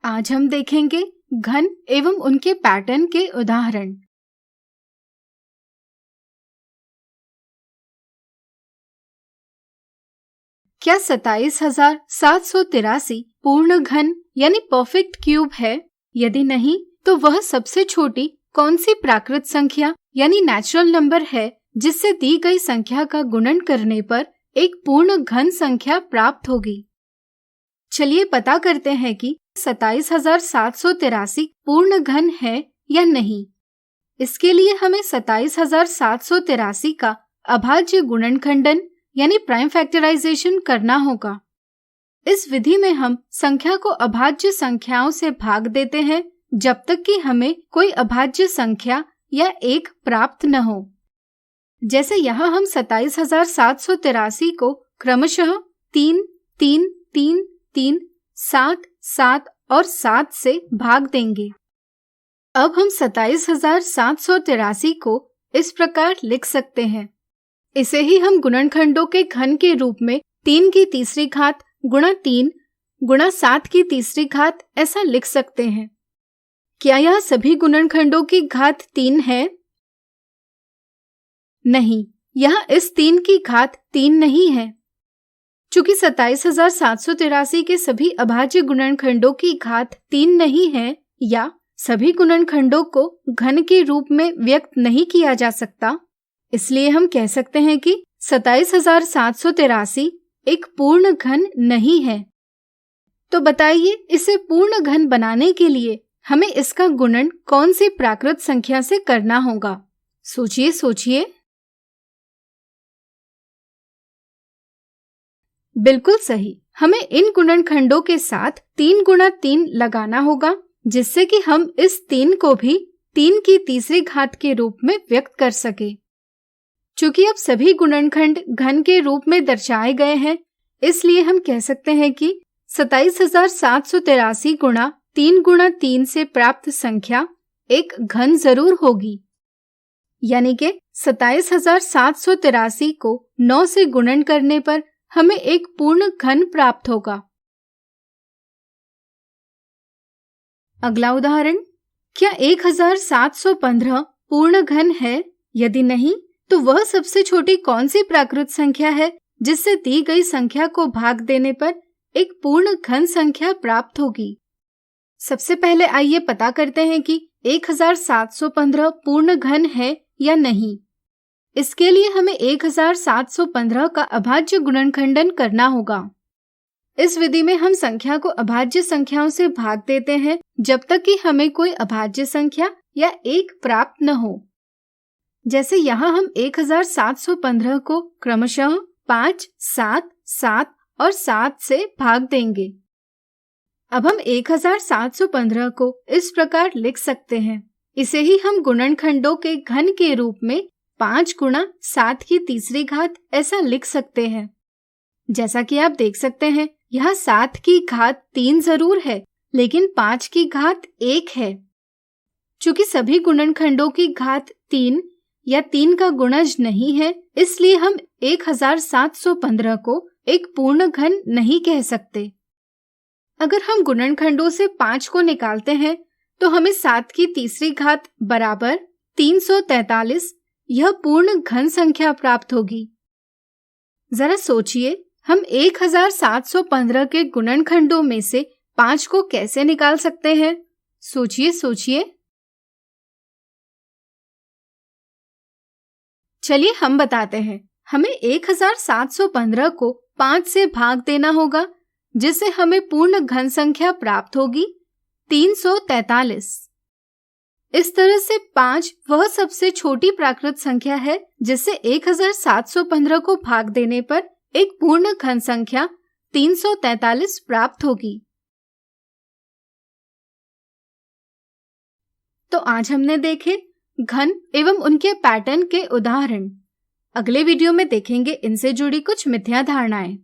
आज हम देखेंगे घन एवं उनके पैटर्न के उदाहरण। क्या 27,783 पूर्ण घन यानी परफेक्ट क्यूब है? यदि नहीं, तो वह सबसे छोटी कौन सी प्राकृत संख्या यानी नेचुरल नंबर है जिससे दी गई संख्या का गुणन करने पर एक पूर्ण घन संख्या प्राप्त होगी? चलिए पता करते हैं कि 27,783 पूर्ण घन है या नहीं। इसके लिए हमें 27,783 का अभाज्य गुणनखंडन यानी प्राइम फैक्टराइजेशन करना होगा। इस विधि में हम संख्या को अभाज्य संख्याओं से भाग देते हैं जब तक कि हमें कोई अभाज्य संख्या या एक प्राप्त न हो। जैसे यहाँ हम 27,783 को क्रमशः 3, 3, 3, 3, 7, 7 और 7 से भाग देंगे। अब हम 27,783 को इस प्रकार लिख सकते हैं। इसे ही हम गुणनखंडों के घन के रूप में 3 की तीसरी घात गुणा 3 गुणा 7 की तीसरी घात ऐसा लिख सकते हैं। क्या यह सभी गुणनखंडों की घात 3 है? नहीं, यह इस 3 की घात 3 नहीं है। चूंकि 27,783 के सभी अभाज्य गुणनखंडों की घात 3 नहीं है या सभी गुणनखंडों को घन के रूप में व्यक्त नहीं किया जा सकता, इसलिए हम कह सकते हैं कि 27,783 एक पूर्ण घन नहीं है। तो बताइए, इसे पूर्ण घन बनाने के लिए हमें इसका गुणन कौन सी प्राकृत संख्या से करना होगा? सोचिए सोचिए। बिल्कुल सही, हमें इन गुणनखंडों के साथ 3 गुणा 3 लगाना होगा, जिससे कि हम इस 3 को भी 3 की तीसरी घात के रूप में व्यक्त कर सके। चूंकि अब सभी गुणनखंड घन के रूप में दर्शाए गए हैं, इसलिए हम कह सकते हैं कि 27,783 गुणा 3 से प्राप्त संख्या एक घन जरूर होगी। यानी कि 27,783 को 9 से गुणन करने पर हमें एक पूर्ण घन प्राप्त होगा। अगला उदाहरण, क्या 1715 पूर्ण घन है? यदि नहीं, तो वह सबसे छोटी कौन सी प्राकृत संख्या है जिससे दी गई संख्या को भाग देने पर एक पूर्ण घन संख्या प्राप्त होगी? सबसे पहले आइए पता करते हैं कि 1715 पूर्ण घन है या नहीं। इसके लिए हमें 1715 का अभाज्य गुणनखंडन करना होगा। इस विधि में हम संख्या को अभाज्य संख्याओं से भाग देते हैं जब तक कि हमें कोई अभाज्य संख्या या एक प्राप्त न हो। जैसे यहाँ हम 1715 को क्रमशः 5, 7, 7 और 7 से भाग देंगे। अब हम 1715 को इस प्रकार लिख सकते हैं। इसे ही हम गुणनखंडों के घन के रूप में 5 गुणा 7 की तीसरी घात ऐसा लिख सकते हैं। जैसा कि आप देख सकते हैं, यहाँ 7 की घात 3 जरूर है, लेकिन 5 की घात 1 है। चूंकि सभी गुणनखंडों की घात 3 या 3 का गुणज नहीं है, इसलिए हम 1715 को एक पूर्ण घन नहीं कह सकते। अगर हम गुणनखंडों से 5 को निकालते हैं, तो हमें 7 की तीसरी घात बराबर 343 यह पूर्ण घन संख्या प्राप्त होगी। जरा सोचिए, हम 1715 के गुणनखंडों में से 5 को कैसे निकाल सकते हैं? सोचिए सोचिए। चलिए हम बताते हैं। हमें 1715 को 5 से भाग देना होगा, जिससे हमें पूर्ण घन संख्या प्राप्त होगी 343। इस तरह से 5 वह सबसे छोटी प्राकृत संख्या है जिससे 1715 को भाग देने पर एक पूर्ण घन संख्या 343 प्राप्त होगी। तो आज हमने देखे घन एवं उनके पैटर्न के उदाहरण। अगले वीडियो में देखेंगे इनसे जुड़ी कुछ मिथ्या धारणाएं।